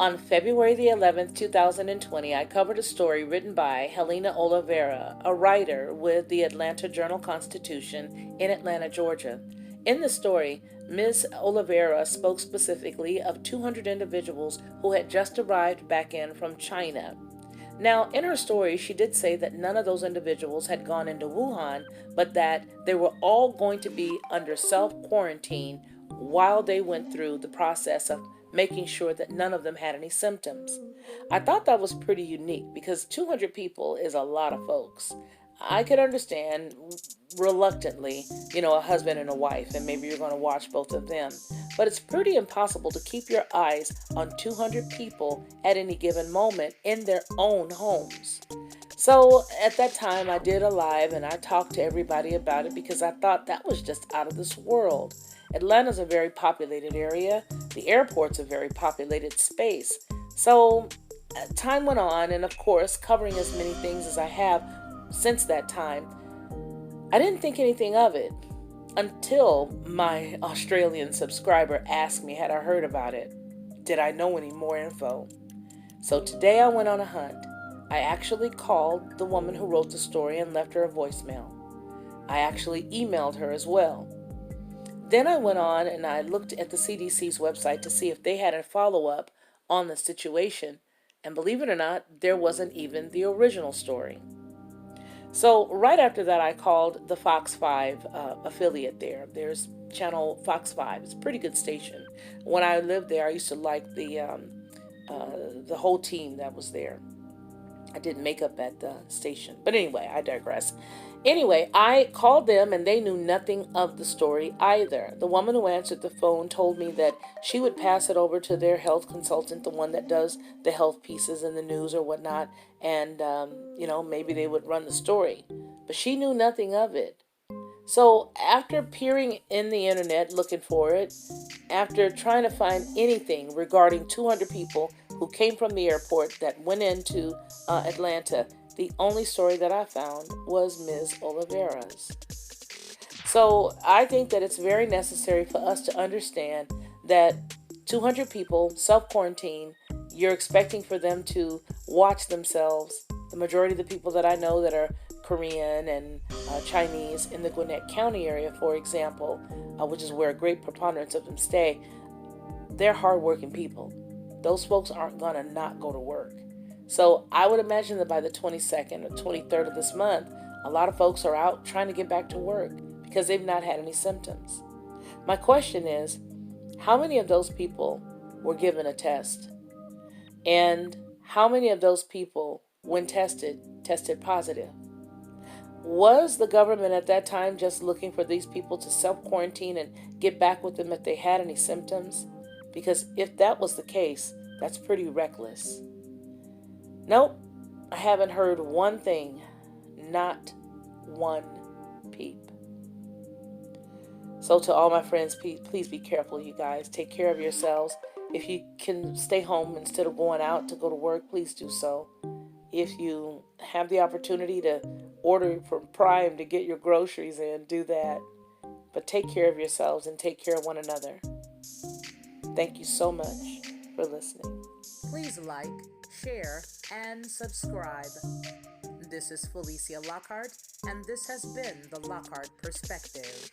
On February the 11th, 2020, I covered a story written by Helena Oliveira, a writer with the Atlanta Journal-Constitution in Atlanta, Georgia. In the story, Ms. Oliveira spoke specifically of 200 individuals who had just arrived back in from China. Now, in her story, she did say that none of those individuals had gone into Wuhan, but that they were all going to be under self-quarantine while they went through the process of making sure that none of them had any symptoms. I thought that was pretty unique because 200 people is a lot of folks. I could understand reluctantly, a husband and a wife, and maybe you're going to watch both of them. But it's pretty impossible to keep your eyes on 200 people at any given moment in their own homes. So at that time, I did a live and I talked to everybody about it because I thought that was just out of this world. Atlanta's a very populated area. The airport's a very populated space. So time went on, and of course, covering as many things as I have since that time, I didn't think anything of it until my Australian subscriber asked me had I heard about it. Did I know any more info? So today I went on a hunt. I actually called the woman who wrote the story and left her a voicemail. I actually emailed her as well. Then I went on and I looked at the CDC's website to see if they had a follow-up on the situation. And believe it or not, there wasn't even the original story. So right after that, I called the Fox 5 affiliate there. There's channel Fox 5. It's a pretty good station. When I lived there, I used to like the whole team that was there. I did makeup at the station. But anyway, I digress. Anyway, I called them and they knew nothing of the story either. The woman who answered the phone told me that she would pass it over to their health consultant, the one that does the health pieces in the news or whatnot, and, maybe they would run the story. But she knew nothing of it. So after peering in the internet looking for it, after trying to find anything regarding 200 people who came from the airport that went into Atlanta, the only story that I found was Ms. Oliveira's. So I think that it's very necessary for us to understand that 200 people self-quarantine, you're expecting for them to watch themselves. The majority of the people that I know that are Korean and Chinese in the Gwinnett County area, for example, which is where a great preponderance of them stay, they're hardworking people. Those folks aren't going to not go to work. So I would imagine that by the 22nd or 23rd of this month, a lot of folks are out trying to get back to work because they've not had any symptoms. My question is, how many of those people were given a test? And how many of those people, when tested positive? Was the government at that time just looking for these people to self-quarantine and get back with them if they had any symptoms? Because if that was the case, that's pretty reckless. Nope, I haven't heard one thing, not one peep. So to all my friends, please be careful, you guys. Take care of yourselves. If you can stay home instead of going out to go to work, please do so. If you have the opportunity to order from Prime to get your groceries in, do that. But take care of yourselves and take care of one another. Thank you so much for listening. Please like, share, and subscribe. This is Felicia Lockhart, and this has been the Lockhart Perspective.